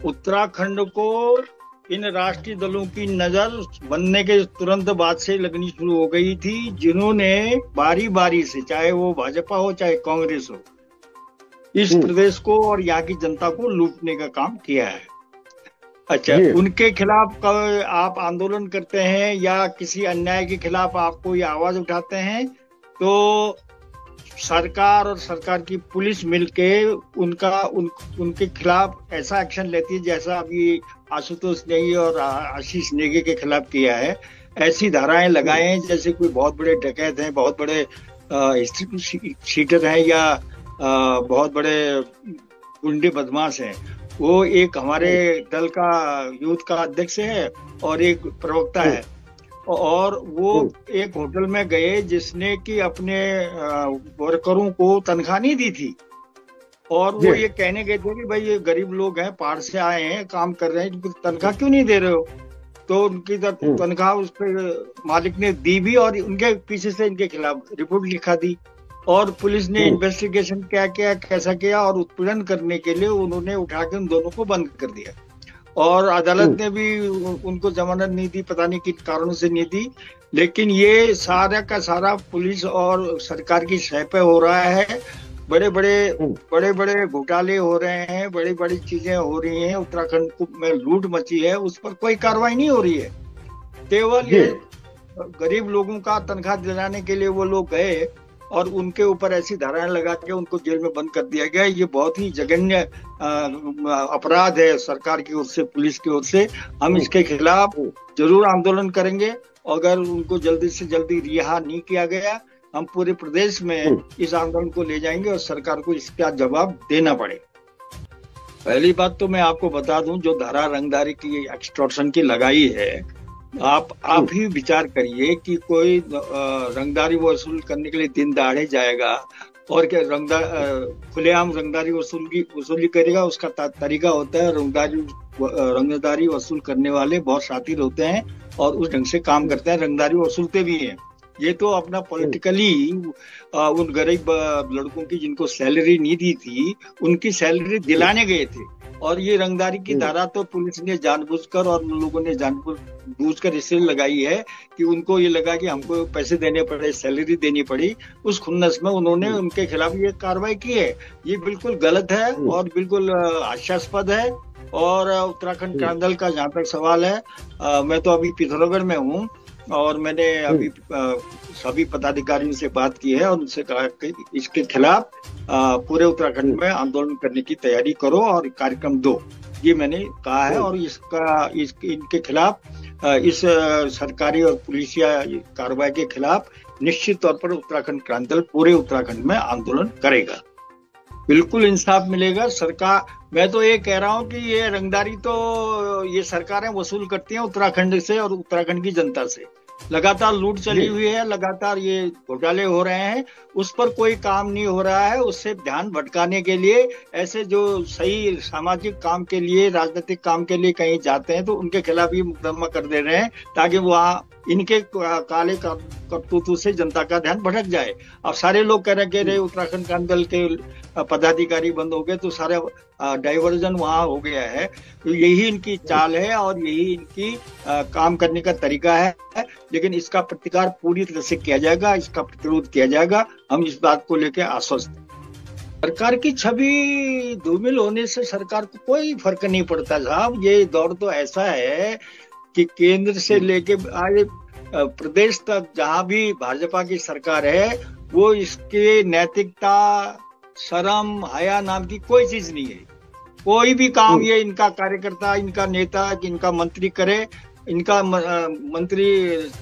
उत्तराखंड को इन राष्ट्रीय दलों की नजर बनने के तुरंत बाद से लगनी शुरू हो गई थी, जिन्होंने बारी बारी से, चाहे वो भाजपा हो चाहे कांग्रेस हो, इस प्रदेश को और यहाँ की जनता को लूटने का काम किया है। अच्छा, उनके खिलाफ आप आंदोलन करते हैं या किसी अन्याय के खिलाफ आप कोई आवाज उठाते हैं, तो सरकार और सरकार की पुलिस मिलके उनके खिलाफ ऐसा एक्शन लेती है, जैसा अभी आशुतोष नेगी और आशीष नेगी के खिलाफ किया है। ऐसी धाराएं लगाए हैं जैसे कोई बहुत बड़े डकैत हैं, बहुत बड़े शीटर हैं या बहुत बड़े गुंडे बदमाश हैं। वो एक हमारे दल का यूथ का अध्यक्ष है और एक प्रवक्ता है, और वो एक होटल में गए जिसने कि अपने वर्करों को तनख्वाह नहीं दी थी, और वो ये कहने गए थे कि भाई ये गरीब लोग हैं, पहाड़ से आए हैं, काम कर रहे हैं, इनको तनख्वाह क्यों नहीं दे रहे हो। तो उनकी तनख्वाह उस पर मालिक ने दी भी, और उनके पीछे से इनके खिलाफ रिपोर्ट लिखा दी, और पुलिस ने इन्वेस्टिगेशन क्या किया, कैसा किया, और उत्पीड़न करने के लिए उन्होंने उठा के उन दोनों को बंद कर दिया, और अदालत ने भी उनको जमानत नहीं दी, पता नहीं किन कारणों से नहीं दी। लेकिन ये सारा का सारा पुलिस और सरकार की सह पे हो रहा है। बड़े बड़े घोटाले हो रहे हैं, बड़ी बड़ी चीजें हो रही हैं, उत्तराखंड में लूट मची है, उस पर कोई कार्रवाई नहीं हो रही है। केवल ये गरीब लोगों का तनख्वाह दिलाने के लिए वो लोग गए और उनके ऊपर ऐसी धाराएं लगा के उनको जेल में बंद कर दिया गया। ये बहुत ही जघन्य अपराध है सरकार की ओर से, पुलिस की ओर से। हम इसके खिलाफ जरूर आंदोलन करेंगे। अगर उनको जल्दी से जल्दी रिहा नहीं किया गया, हम पूरे प्रदेश में इस आंदोलन को ले जाएंगे और सरकार को इसका जवाब देना पड़े। पहली बात तो मैं आपको बता दूं, जो धारा रंगदारी की, एक्सटॉर्शन की लगाई है, आप ही विचार करिए कि कोई रंगदारी वसूल करने के लिए दिन दहाड़े जाएगा और क्या खुलेआम रंगदारी वसूली करेगा। उसका तरीका होता है, रंगदारी वसूल करने वाले बहुत शातिर होते हैं और उस ढंग से काम करते हैं, रंगदारी वसूलते भी हैं। ये तो अपना पॉलिटिकली उन गरीब लड़कों की जिनको सैलरी नहीं दी थी, उनकी सैलरी दिलाने गए थे। और ये रंगदारी की धारा तो पुलिस ने जानबूझकर और लोगों ने जानबूझकर इसलिए लगाई है कि उनको ये लगा कि हमको पैसे देने पड़े, सैलरी देनी पड़ी। उस खुन्नस में उन्होंने उनके खिलाफ ये कार्रवाई की है। ये बिल्कुल गलत है और बिल्कुल हास्यास्पद है। और उत्तराखंड क्रांति दल का जहाँ तक सवाल है, मैं तो अभी पिथौरागढ़ में हूँ और मैंने अभी सभी पदाधिकारियों से बात की है और उनसे कहा कि इसके खिलाफ पूरे उत्तराखंड में आंदोलन करने की तैयारी करो और कार्यक्रम दो, ये मैंने कहा है। और इनके खिलाफ इस सरकारी और पुलिसिया कार्रवाई के खिलाफ निश्चित तौर पर उत्तराखंड क्रांति दल पूरे उत्तराखंड में आंदोलन करेगा। बिल्कुल इंसाफ मिलेगा। सरकार, मैं तो ये कह रहा हूँ कि ये रंगदारी तो ये सरकारें वसूल करती हैं उत्तराखंड से और उत्तराखंड की जनता से। लगातार लूट चली हुई है, लगातार ये घोटाले हो रहे हैं, उस पर कोई काम नहीं हो रहा है। उससे ध्यान भटकाने के लिए ऐसे जो सही सामाजिक काम के लिए, राजनीतिक काम के लिए कहीं जाते हैं तो उनके खिलाफ ये मुकदमा कर दे रहे हैं ताकि वहाँ इनके काले करतूतों से जनता का ध्यान भटक जाए। अब सारे लोग कह रहे उत्तराखंड क्रांति दल के पदाधिकारी बंद हो गए तो सारे डाइवर्जन वहां हो गया है। तो यही इनकी चाल है और यही इनकी काम करने का तरीका है। लेकिन इसका प्रतिकार पूरी तरह से किया जाएगा, इसका प्रतिरोध किया जाएगा। हम इस बात को लेकर आश्वस्त हैं। सरकार की छवि धूमिल होने से सरकार को कोई फर्क नहीं पड़ता साहब। ये दौर तो ऐसा है कि केंद्र से लेके आज प्रदेश तक जहां भी भाजपा की सरकार है, वो इसके नैतिकता, शर्म, हया नाम की कोई चीज नहीं है। कोई भी काम ये इनका कार्यकर्ता, इनका नेता, इनका मंत्री करे, इनका मंत्री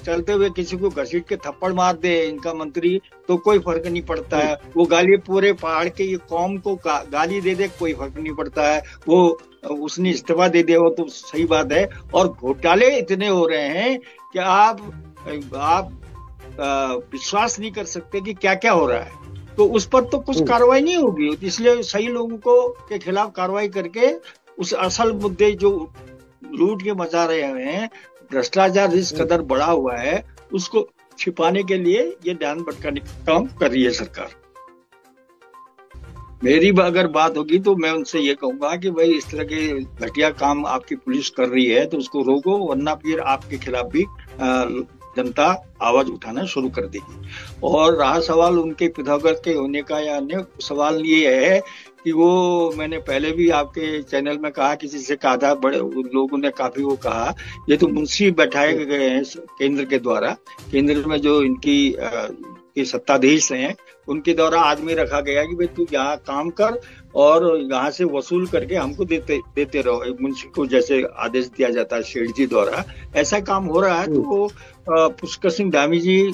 चलते हुए किसी को घसीट के थप्पड़ मार दे इनका मंत्री, तो कोई फर्क नहीं पड़ता है। वो गाली पूरे पहाड़ के ये कौम को गाली दे दे, कोई फर्क नहीं पड़ता है। वो उसने इस्तीफा दे दिया, वो तो सही बात है। और घोटाले इतने हो रहे हैं कि आप विश्वास नहीं कर सकते कि क्या क्या हो रहा है। तो उस पर तो कुछ कार्रवाई नहीं होगी, इसलिए सही लोगों को के खिलाफ कार्रवाई करके उस असल मुद्दे जो लूट के मचा रहे हैं, भ्रष्टाचार जिस कदर बढ़ा हुआ है, उसको छिपाने के लिए ये ध्यान भटकाने का काम कर रही है सरकार। मेरी अगर बात होगी तो मैं उनसे ये कहूंगा कि भाई इस तरह के घटिया काम आपकी पुलिस कर रही है तो उसको रोको, वरना फिर आपके खिलाफ भी जनता आवाज उठाना शुरू कर देगी। और रहा सवाल उनके पिथागत के होने का या अन्य, सवाल ये है कि वो मैंने पहले भी आपके चैनल में कहा, किसी से कहा था, बड़े लोगों ने काफी वो कहा, ये तो मुंशी बैठाए गए हैं केंद्र के द्वारा, केंद्र में जो इनकी के सत्ताधीश हैं उनके द्वारा आदमी रखा गया कि भाई तू यहाँ काम कर और यहाँ से वसूल करके हमको देते रहो, मुंशी को जैसे आदेश दिया जाता है सेठ जी द्वारा, ऐसा काम हो रहा है। तो वो पुष्कर सिंह धामी जी